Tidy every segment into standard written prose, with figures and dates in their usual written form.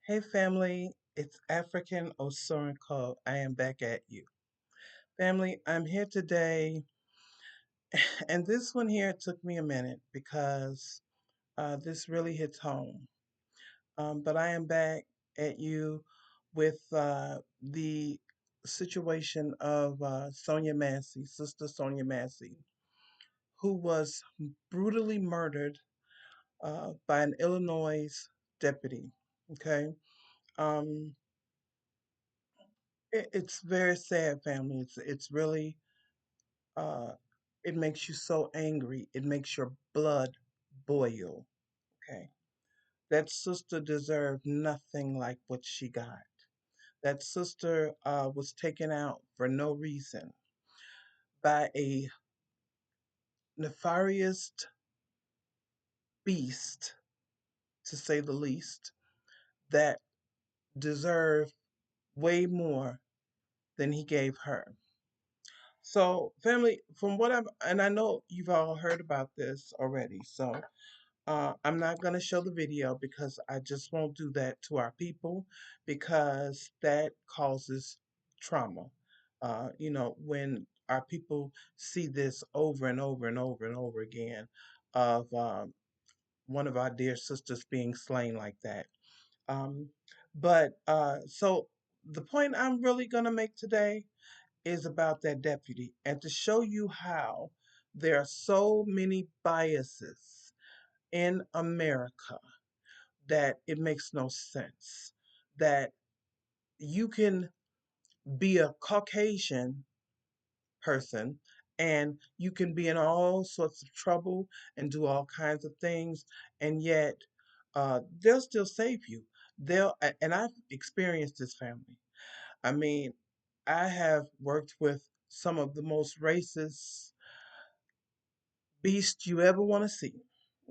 Hey family, it's African Osoriko. I am back at you. Family, I'm here today, and this one here took me a minute because this really hits home. But I am back at you with the situation of Sonya Massey, Sister Sonya Massey, who was brutally murdered by an Illinois deputy. Okay. Um, it's very sad, family. It's really uh, it makes you so angry. It makes your blood boil. Okay, that sister deserved nothing like what she got. That sister was taken out for no reason by a nefarious beast, to say the least, that deserved way more than he gave her. So, family, from what and I know you've all heard about this already. So, I'm not going to show the video because I just won't do that to our people because that causes trauma. When our people see this over and over and over and over again of one of our dear sisters being slain like that. Um, so the point I'm really going to make today is about that deputy and to show you how there are so many biases in America that it makes no sense. That you can be a Caucasian person and you can be in all sorts of trouble and do all kinds of things, and yet they'll still save you. And I've experienced this, family. I mean, I have worked with some of the most racist beasts you ever want to see.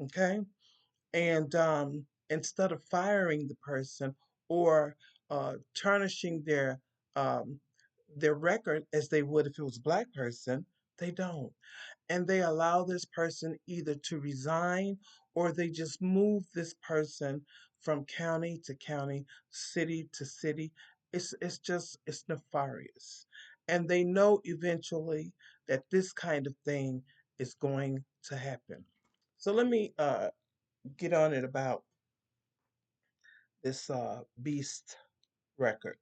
Okay, and instead of firing the person or tarnishing um, their record as they would if it was a black person, they don't, and they allow this person either to resign or they just move this person from county to county, city to city. It's nefarious, and they know eventually that this kind of thing is going to happen. So let me get on it about this beast record.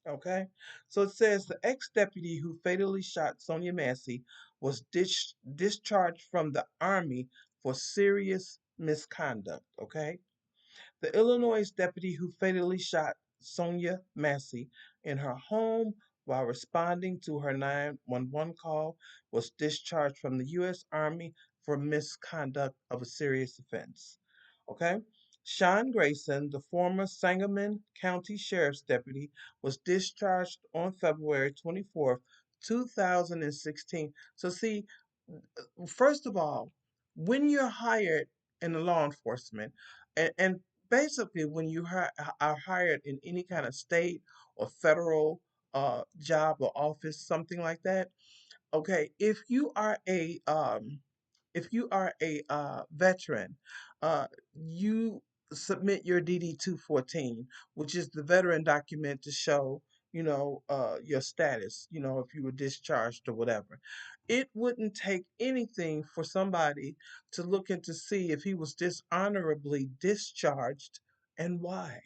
Okay, so it says the ex-deputy who fatally shot Sonya Massey was discharged from the army for serious misconduct. Okay, the Illinois deputy who fatally shot Sonya Massey in her home while responding to her 911 call was discharged from the U.S. Army for misconduct of a serious offense. Okay? Sean Grayson, the former Sangamon County Sheriff's deputy, was discharged on February 24th, 2016. So, see, first of all, when you're hired in the law enforcement, and basically when you are hired in any kind of state or federal job or office, something like that. Okay, if you are a veteran, you submit your DD 214, which is the veteran document to show, your status, if you were discharged or whatever. It wouldn't take anything for somebody to look and to see if he was dishonorably discharged and why.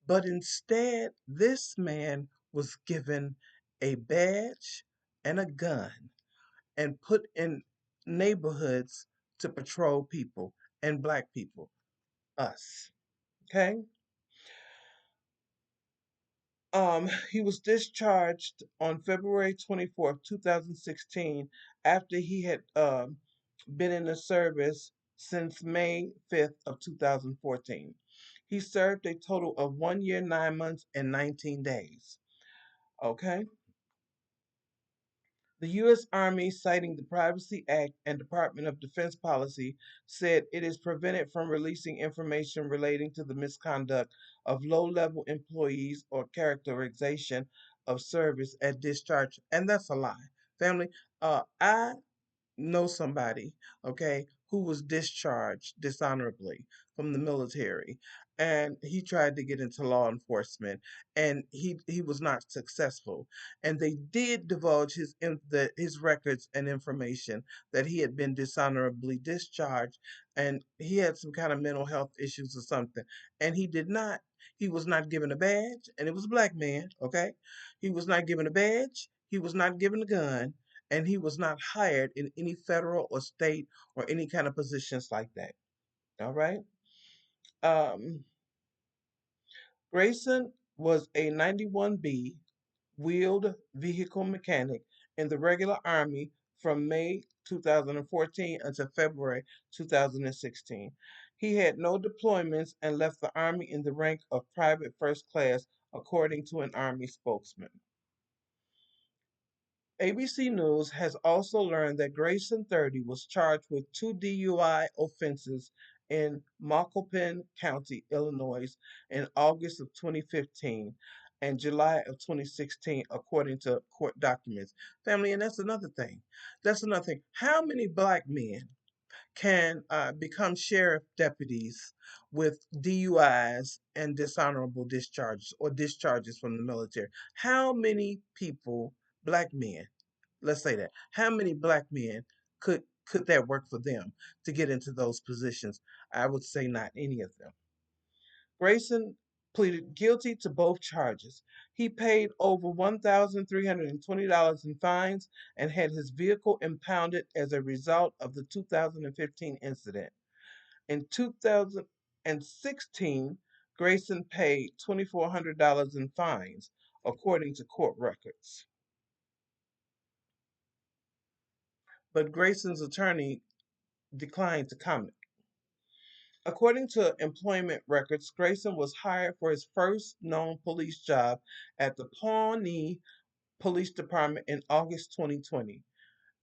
But instead, this man was given a badge and a gun and put in neighborhoods to patrol people and black people, us. Okay? He was discharged on February 24th, 2016, after he had been in the service since May 5th, 2014. He served a total of 1 year, 9 months, and 19 days. Okay? The U.S. Army, citing the Privacy Act and Department of Defense policy, said it is prevented from releasing information relating to the misconduct of low level employees or characterization of service at discharge. And that's a lie. Family, I know somebody, okay, who was discharged dishonorably from the military, and he tried to get into law enforcement, and he was not successful. And they did divulge his records and information that he had been dishonorably discharged, and he had some kind of mental health issues or something, and he was not given a badge, and it was a black man, okay? He was not given a badge, he was not given a gun, and he was not hired in any federal or state or any kind of positions like that. All right. Um, Grayson was a 91B wheeled vehicle mechanic in the regular Army from May 2014 until February 2016. He had no deployments and left the Army in the rank of private first class, according to an Army spokesman. ABC News has also learned that Grayson, 30, was charged with two DUI offenses in Macoupin County, Illinois, in August of 2015 and July of 2016, according to court documents. Family, and that's another thing. That's another thing. How many black men can become sheriff deputies with DUIs and dishonorable discharges or discharges from the military? How many people, black men, let's say that, how many black men could that work for them to get into those positions? I would say not any of them. Grayson pleaded guilty to both charges. He paid over $1,320 in fines and had his vehicle impounded as a result of the 2015 incident. In 2016, Grayson paid $2,400 in fines, according to court records. But Grayson's attorney declined to comment. According to employment records, Grayson was hired for his first known police job at the Pawnee Police Department in August 2020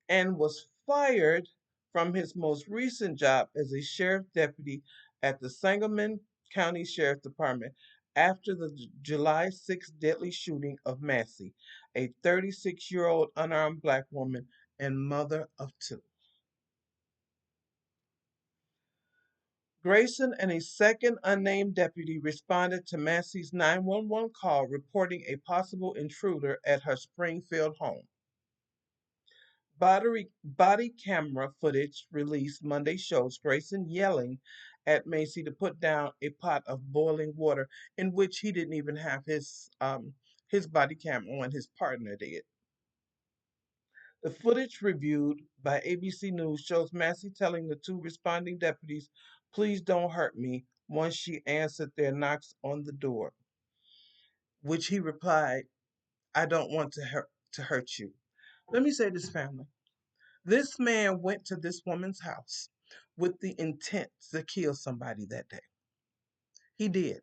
and was fired from his most recent job as a sheriff deputy at the Sangamon County Sheriff Department after the July 6th deadly shooting of Massey, a 36-year-old unarmed black woman and mother of two. Grayson and a second unnamed deputy responded to Massey's 911 call reporting a possible intruder at her Springfield home. Body camera footage released Monday shows Grayson yelling at Massey to put down a pot of boiling water, in which he didn't even have his body camera on. His partner did. The footage reviewed by ABC News shows Massey telling the two responding deputies, "Please don't hurt me," once she answered their knocks on the door, which he replied, "I don't want to hurt you." Let me say this, family. This man went to this woman's house with the intent to kill somebody that day. He did.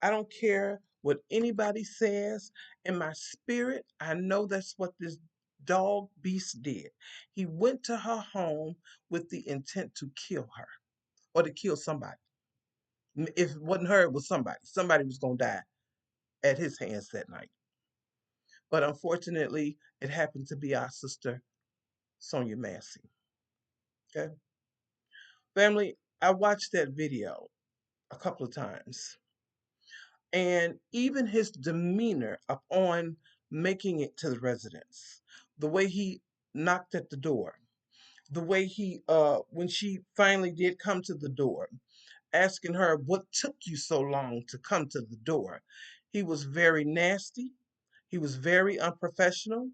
I don't care what anybody says. In my spirit, I know that's what this dog beast did. He went to her home with the intent to kill her or to kill somebody. If it wasn't her, it was somebody. Somebody was going to die at his hands that night. But unfortunately, it happened to be our sister, Sonya Massey. Okay? Family, I watched that video a couple of times. And even his demeanor upon making it to the residence, the way he knocked at the door, the way he, when she finally did come to the door, asking her, "What took you so long to come to the door?" He was very nasty. He was very unprofessional.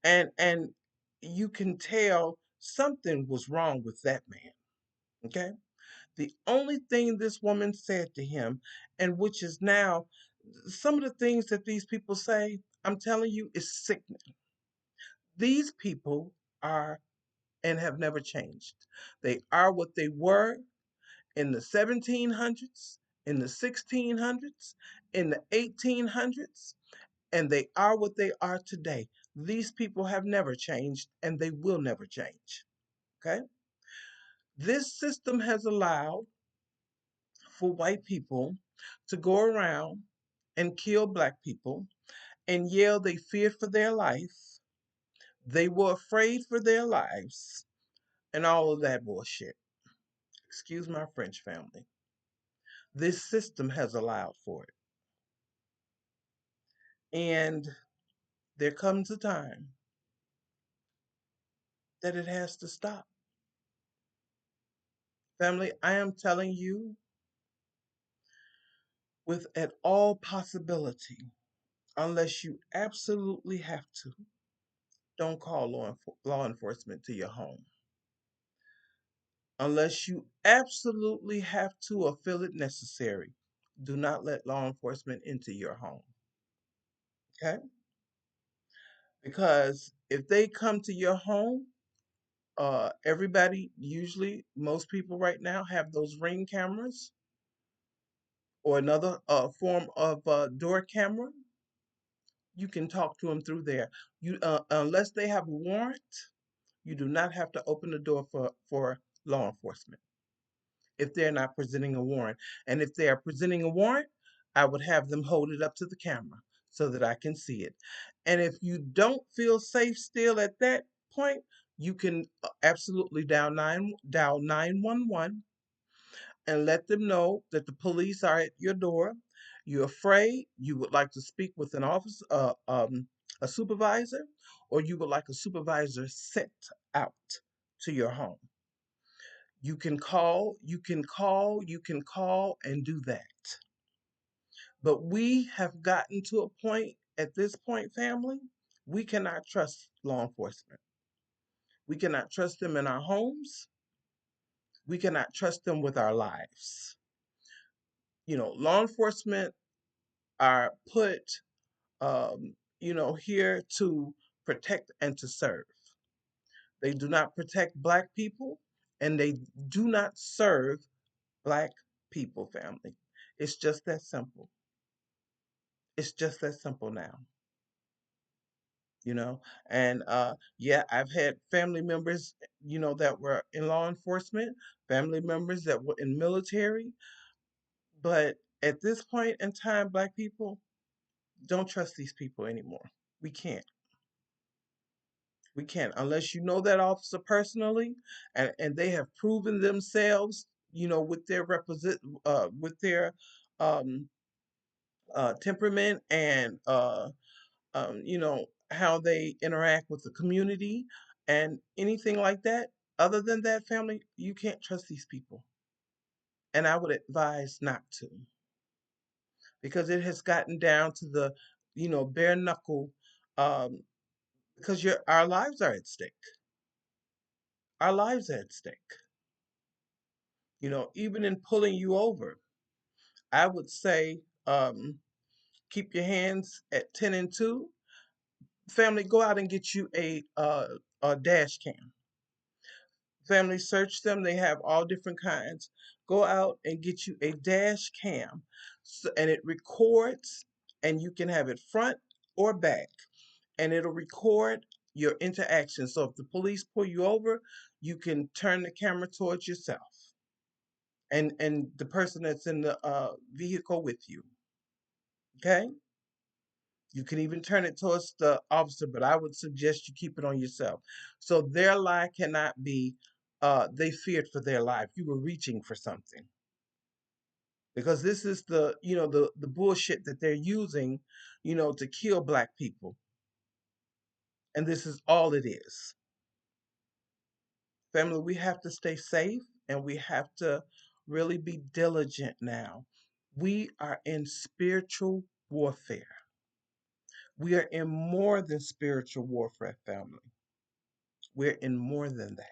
And you can tell something was wrong with that man. Okay? The only thing this woman said to him, and which is now some of the things that these people say, I'm telling you, is sickening. These people are and have never changed. They are what they were in the 1700s, in the 1600s, in the 1800s, and they are what they are today. These people have never changed and they will never change. Okay? This system has allowed for white people to go around and kill black people and yell they feared for their life. They were afraid for their lives. and all of that bullshit. Excuse my French, family. This system has allowed for it. And there comes a time that it has to stop. Family, I am telling you with at all possibility, unless you absolutely have to, don't call law enforcement to your home. Unless you absolutely have to or feel it necessary, do not let law enforcement into your home. Okay? Because if they come to your home, everybody, usually most people right now have those ring cameras or another form of door camera. You can talk to them through there. You unless they have a warrant, you do not have to open the door for law enforcement if they're not presenting a warrant. And if they are presenting a warrant, I would have them hold it up to the camera so that I can see it. And if you don't feel safe still at that point, you can absolutely dial 911 and let them know that the police are at your door. You're afraid, you would like to speak with an officer, a supervisor, or you would like a supervisor sent out to your home. You can call and do that. But we have gotten to a point at this point, family, we cannot trust law enforcement. We cannot trust them in our homes. We cannot trust them with our lives. Law enforcement are put, here to protect and to serve. They do not protect Black people, and they do not serve Black people, family. It's just that simple. It's just that simple now, you know. And yeah, I've had family members, that were in law enforcement, family members that were in military, but at this point in time, Black people don't trust these people anymore. We can't. We can't unless you know that officer personally, and they have proven themselves, with their um, temperament and how they interact with the community and anything like that. Other than that, family, you can't trust these people. And I would advise not to, because it has gotten down to the, bare knuckle, um, because our lives are at stake. Our lives are at stake. Even in pulling you over, I would say, keep your hands at 10 and 2. Family, go out and get you a dash cam. Family, search them. They have all different kinds. Go out and get you a dash cam, and it records, and you can have it front or back, and it'll record your interaction. So if the police pull you over, you can turn the camera towards yourself and the person that's in the vehicle with you. Okay? You can even turn it towards the officer, but I would suggest you keep it on yourself. So their lie cannot be, they feared for their life. You were reaching for something. Because this is the bullshit that they're using, to kill Black people. And this is all it is. Family, we have to stay safe and we have to really be diligent now. We are in spiritual warfare. We are in more than spiritual warfare, family. We're in more than that.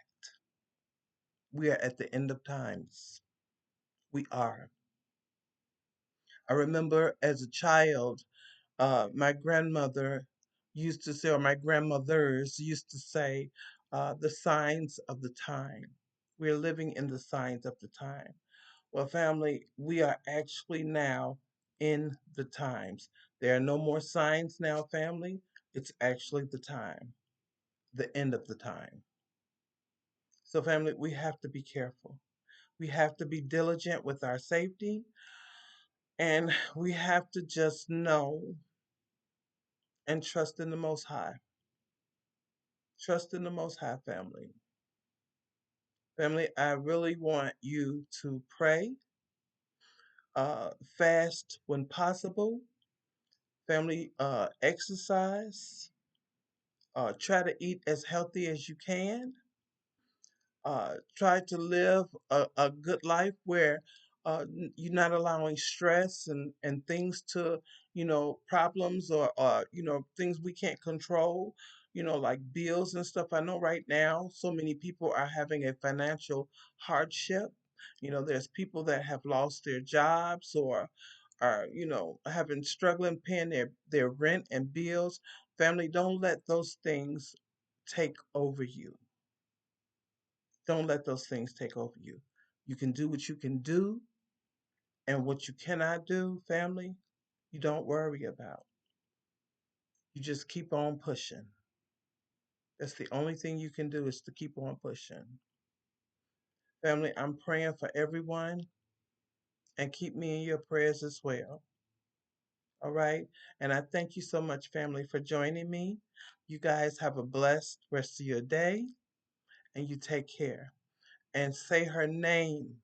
We are at the end of times. We are. I remember as a child, my grandmother used to say, or my grandmothers used to say, the signs of the time. We're living in the signs of the time. Well, family, we are actually now in the times. There are no more signs now, family. It's actually the time, the end of the time. So, family, we have to be careful. We have to be diligent with our safety, and we have to just know and trust in the Most High. Trust in the Most High, family. Family, I really want you to pray, fast when possible. Family, exercise. Try to eat as healthy as you can. Try to live a good life where you're not allowing stress and things to, problems or, things we can't control, like bills and stuff. I know right now so many people are having a financial hardship. There's people that have lost their jobs or are, having struggling paying their rent and bills. Family, don't let those things take over you. Don't let those things take over you. You can do what you can do, and what you cannot do, family, you don't worry about. You just keep on pushing. That's the only thing you can do is to keep on pushing. Family, I'm praying for everyone and keep me in your prayers as well. All right. And I thank you so much, family, for joining me. You guys have a blessed rest of your day and you take care. And say her name,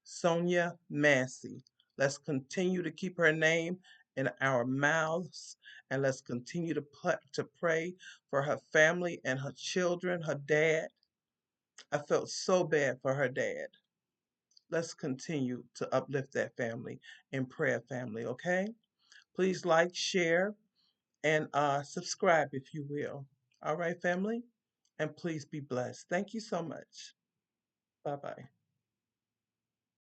Sonya Massey. Let's continue to keep her name in our mouths and let's continue to pray for her family and her children, her dad. I felt so bad for her dad. Let's continue to uplift that family in prayer, family, okay? Please like, share, and subscribe if you will. All right, family? And please be blessed. Thank you so much. Bye bye.